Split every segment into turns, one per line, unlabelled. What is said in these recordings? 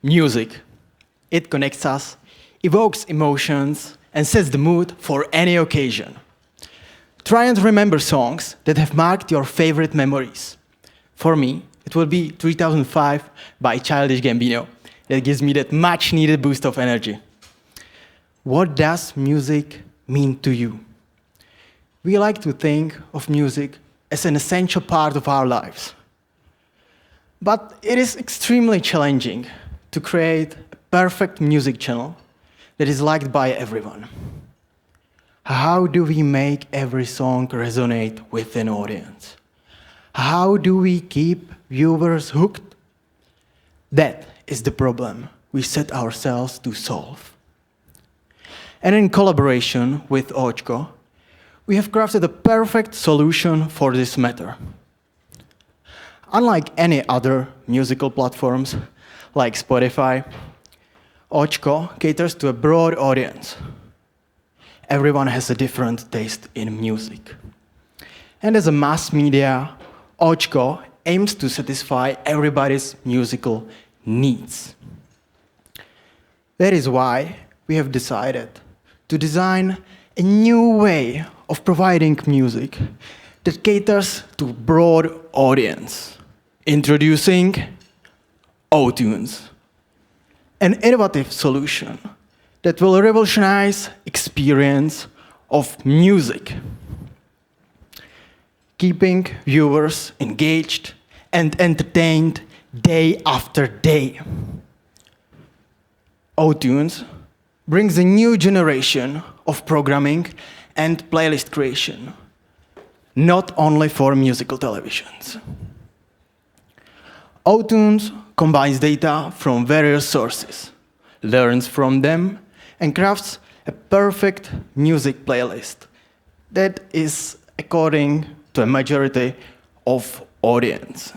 Music. It connects us, evokes emotions, and sets the mood for any occasion. Try and remember songs that have marked your favorite memories. For me, it will be 3005 by Childish Gambino. That gives me that much needed boost of energy. What does music mean to you? We like to think of music as an essential part of our lives. But it is extremely challenging to create a perfect music channel that is liked by everyone. How do we make every song resonate with an audience? How do we keep viewers hooked? That is the problem we set ourselves to solve. And in collaboration with Ocko, we have crafted a perfect solution for this matter. Unlike any other musical platforms, like Spotify, Ocko caters to a broad audience. Everyone has a different taste in music. And as a mass media, Ocko aims to satisfy everybody's musical needs. That is why we have decided to design a new way of providing music that caters to a broad audience. Introducing Otunes, an innovative solution that will revolutionize experience of music, keeping viewers engaged and entertained day after day. Otunes brings a new generation of programming and playlist creation, not only for musical televisions. Otunes combines data from various sources, learns from them, and crafts a perfect music playlist that is according to a majority of audience.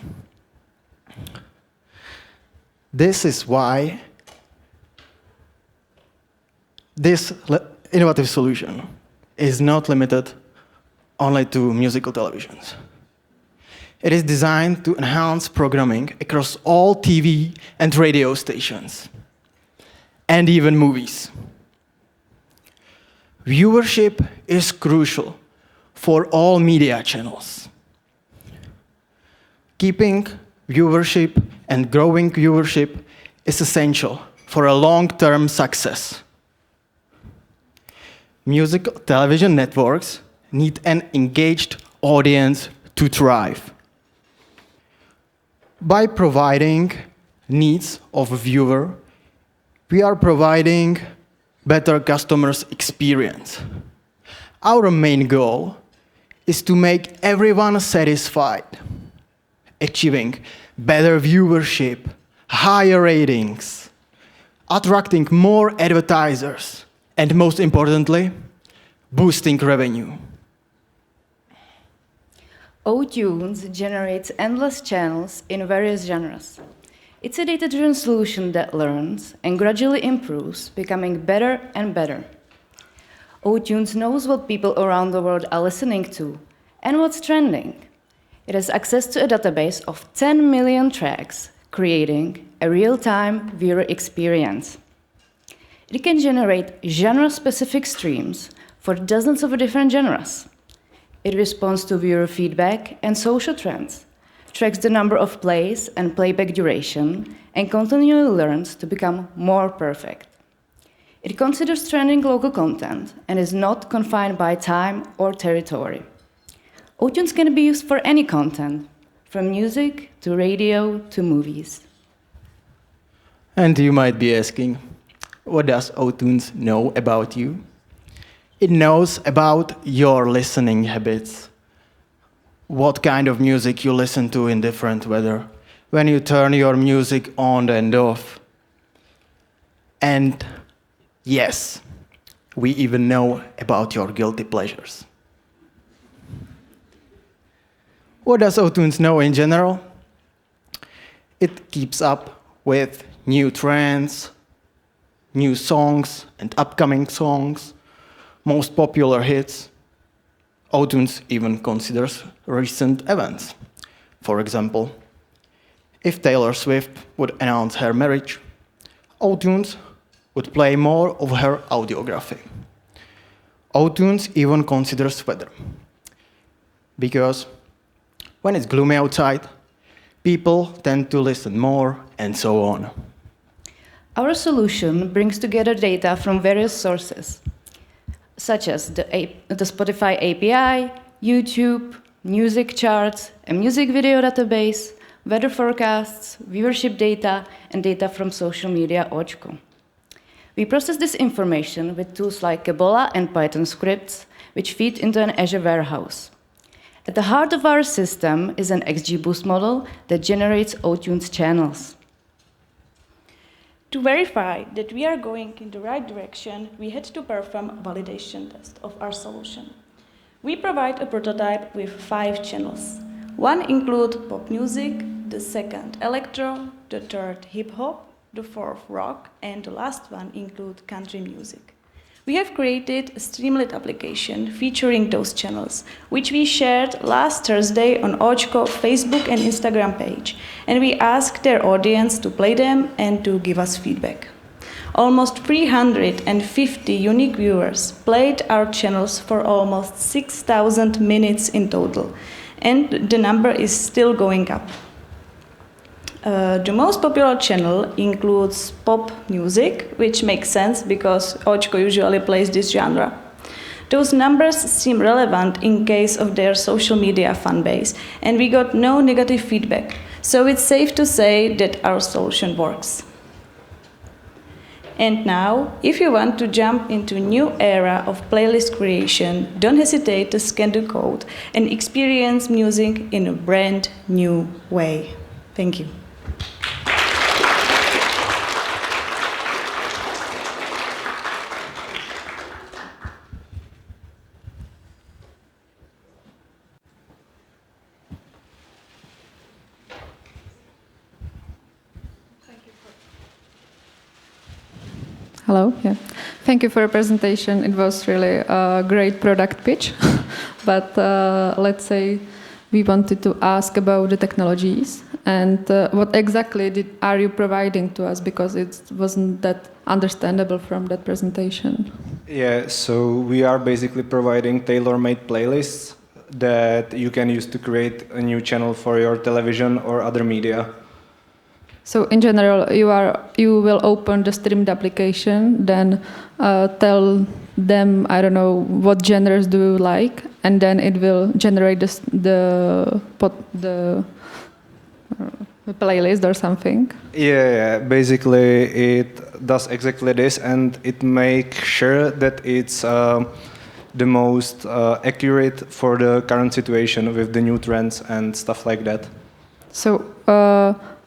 This is why this innovative solution is not limited only to musical televisions. It is designed to enhance programming across all TV and radio stations, and even movies. Viewership is crucial for all media channels. Keeping viewership and growing viewership is essential for a long-term success. Musical television networks need an engaged audience to thrive. By providing needs of a viewer, we are providing better customers' experience. Our main goal is to make everyone satisfied, achieving better viewership, higher ratings, attracting more advertisers, and most importantly, boosting revenue.
Otunes generates endless channels in various genres. It's a data-driven solution that learns and gradually improves, becoming better and better. Otunes knows what people around the world are listening to and what's trending. It has access to a database of 10 million tracks, creating a real-time viewer experience. It can generate genre-specific streams for dozens of different genres. It responds to viewer feedback and social trends, tracks the number of plays and playback duration, and continually learns to become more perfect. It considers trending local content and is not confined by time or territory. Otunes can be used for any content, from music to radio to movies.
And you might be asking, what does Otunes know about you? It knows about your listening habits, what kind of music you listen to in different weather, when you turn your music on and off. And yes, we even know about your guilty pleasures. What does Otunes know in general? It keeps up with new trends, new songs and upcoming songs, most popular hits. Otunes even considers recent events. For example, if Taylor Swift would announce her marriage, Otunes would play more of her audiography. Otunes even considers weather. Because when it's gloomy outside, people tend to listen more, and so on.
Our solution brings together data from various sources, such as the Spotify API, YouTube, music charts, a music video database, weather forecasts, viewership data, and data from social media Ocko. We process this information with tools like Ebola and Python scripts, which feed into an Azure warehouse. At the heart of our system is an XGBoost model that generates Otunes channels.
To verify that we are going in the right direction, we had to perform a validation test of our solution. We provide a prototype with 5 channels. One includes pop music, the second electro, the third hip-hop, the fourth rock, and the last one includes country music. We have created a Streamlit application featuring those channels, which we shared last Thursday on Ocko Facebook and Instagram page, and we asked their audience to play them and to give us feedback. Almost 350 unique viewers played our channels for almost 6,000 minutes in total, and the number is still going up. The most popular channel includes pop music, which makes sense because Ocko usually plays this genre. Those numbers seem relevant in case of their social media fan base, and we got no negative feedback, so it's safe to say that our solution works. And now, if you want to jump into a new era of playlist creation, don't hesitate to scan the code and experience music in a brand new way. Thank you.
Hello. Yeah. Thank you for your presentation. It was really a great product pitch. But let's say we wanted to ask about the technologies and what exactly are you providing to us, because it wasn't that understandable from that presentation.
Yeah, so we are basically providing tailor-made playlists that you can use to create a new channel for your television or other media.
So in general, you will open the streamed application, then tell them, I don't know, what genres do you like, and then it will generate the playlist or something.
Yeah, basically it does exactly this, and it makes sure that it's the most accurate for the current situation with the new trends and stuff like that.
So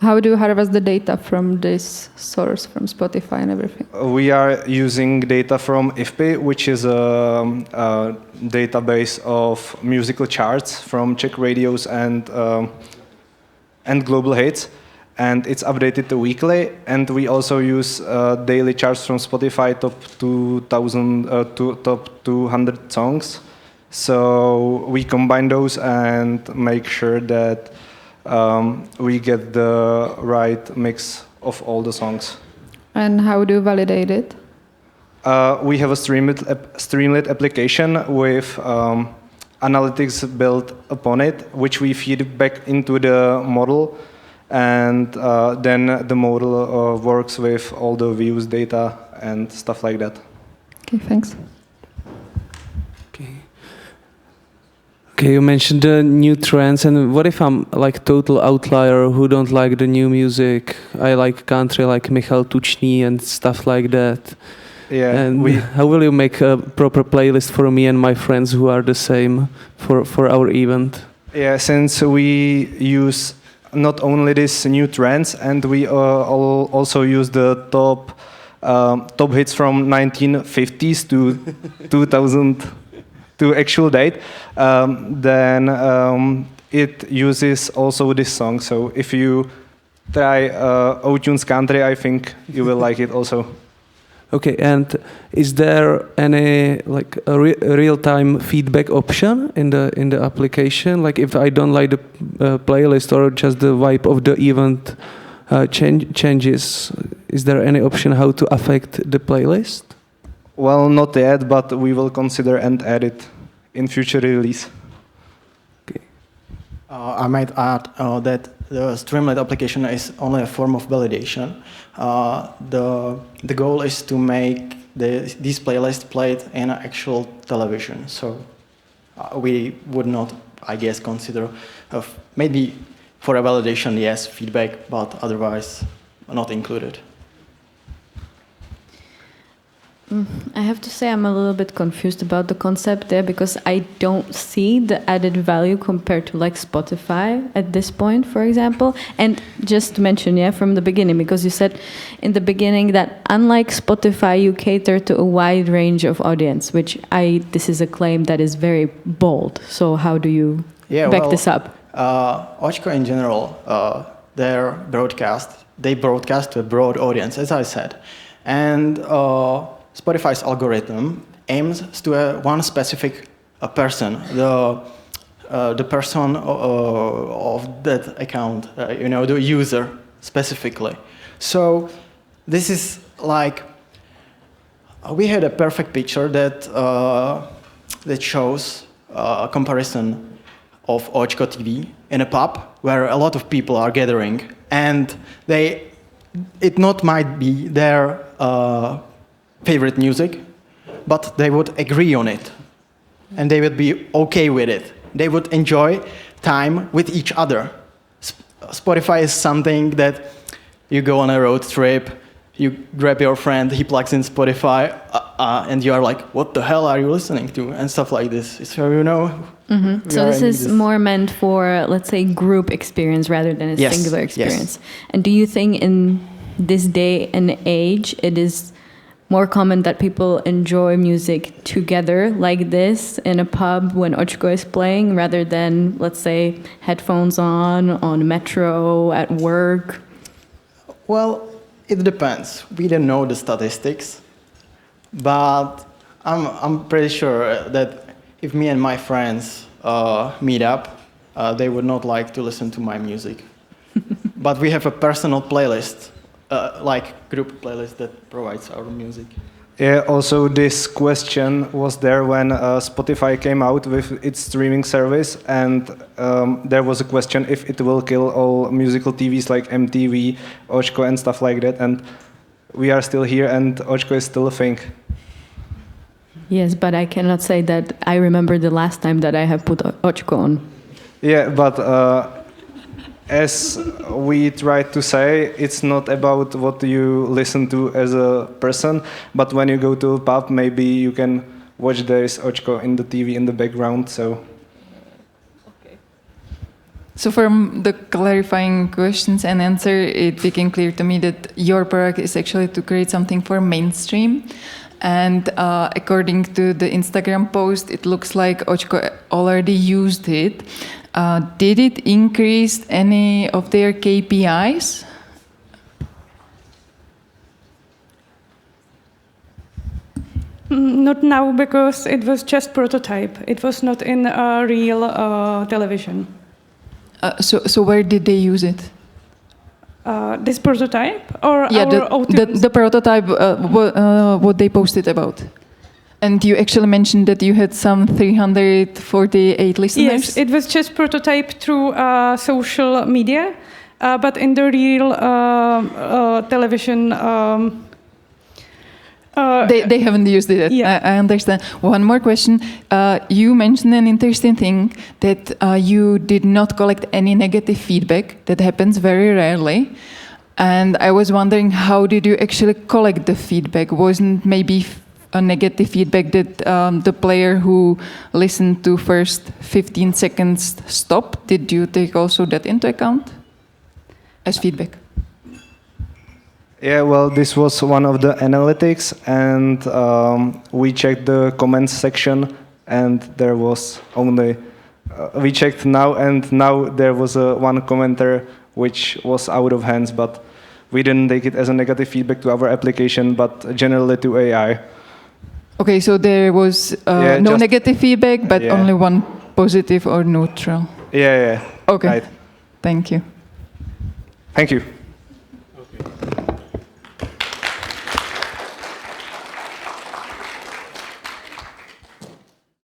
how do you harvest the data from this source, from Spotify and everything?
We are using data from IFPI, which is a database of musical charts from Czech radios and global hits, and it's updated weekly. And we also use daily charts from Spotify, top 200 songs. So we combine those and make sure that we get the right mix of all the songs.
And how do you validate it?
We have a Streamlit application with analytics built upon it, which we feed back into the model, and then the model works with all the views data and stuff like that.
Okay, thanks.
Okay, you mentioned the new trends, and what if I'm like total outlier who don't like the new music? I like country, like Michal Tučný and stuff like that.
Yeah,
and how will you make a proper playlist for me and my friends who are the same for our event?
Yeah, since we use not only these new trends, and we also use the top hits from 1950s to 2000. To actual date, then it uses also this song. So if you try Otunes Country, I think you will like it also.
Okay, and is there any like a real-time feedback option in the application? Like if I don't like the playlist or just the vibe of the event changes, Is there any option how to affect the playlist?
Well, not yet, but we will consider and add it in future release.
I might add that the Streamlit application is only a form of validation. The goal is to make these playlists played in actual television. So we would not, I guess, consider maybe for a validation, yes, feedback, but otherwise not included.
I have to say I'm a little bit confused about the concept there because I don't see the added value compared to like Spotify at this point, for example. And just to mention, yeah, from the beginning, because you said in the beginning that unlike Spotify, you cater to a wide range of audience, which this is a claim that is very bold. So how do you back this up?
Ocko in general, they broadcast to a broad audience, as I said. And Spotify's algorithm aims to one specific person, the person of that account, the user specifically. So this is like we had a perfect picture that shows a comparison of Ocko TV in a pub where a lot of people are gathering, and it not might be their favorite music, but they would agree on it, and they would be okay with it. They would enjoy time with each other. Spotify is something that you go on a road trip, you grab your friend, he plugs in Spotify, and you are like, what the hell are you listening to? And stuff like this. So,
Mm-hmm. So this is more meant for, let's say, group experience rather than a singular experience. Yes. And do you think in this day and age, it is more common that people enjoy music together like this in a pub when Ocko is playing rather than, let's say, headphones on metro, at work?
Well, it depends. We don't know the statistics, but I'm pretty sure that if me and my friends meet up, they would not like to listen to my music. But we have a personal playlist, like group playlist that provides our music.
Yeah, also this question was there when Spotify came out with its streaming service, and there was a question if it will kill all musical TVs like MTV, Ocko and stuff like that, and we are still here and Ocko is still a thing.
Yes, but I cannot say that I remember the last time that I have put Ocko on.
Yeah, but as we tried to say, it's not about what you listen to as a person, but when you go to a pub, maybe you can watch there's Ocko in the TV in the background, so...
Okay. So from the clarifying questions and answer, it became clear to me that your product is actually to create something for mainstream. And according to the Instagram post, it looks like Ocko already used it. Did it increase any of their KPIs?
Not now, because it was just prototype. It was not in real television.
So where did they use it?
This prototype or
yeah,
our
the prototype, what they posted about. And you actually mentioned that you had some 348 listeners?
Yes, it was just prototype through social media, but in the real television...
they haven't used it yet.
Yeah.
I understand. One more question. You mentioned an interesting thing that you did not collect any negative feedback. That happens very rarely. And I was wondering, how did you actually collect the feedback? Wasn't maybe a negative feedback that the player who listened to first 15 seconds stopped? Did you take also that into account as feedback?
Yeah, well, this was one of the analytics, and we checked the comments section, and there was only, we checked now, and now there was one commenter which was out of hands, but we didn't take it as a negative feedback to our application, but generally to AI.
Okay, so there was no negative feedback, but only one positive or neutral.
Yeah.
Okay.
Right.
Thank you.
Thank you.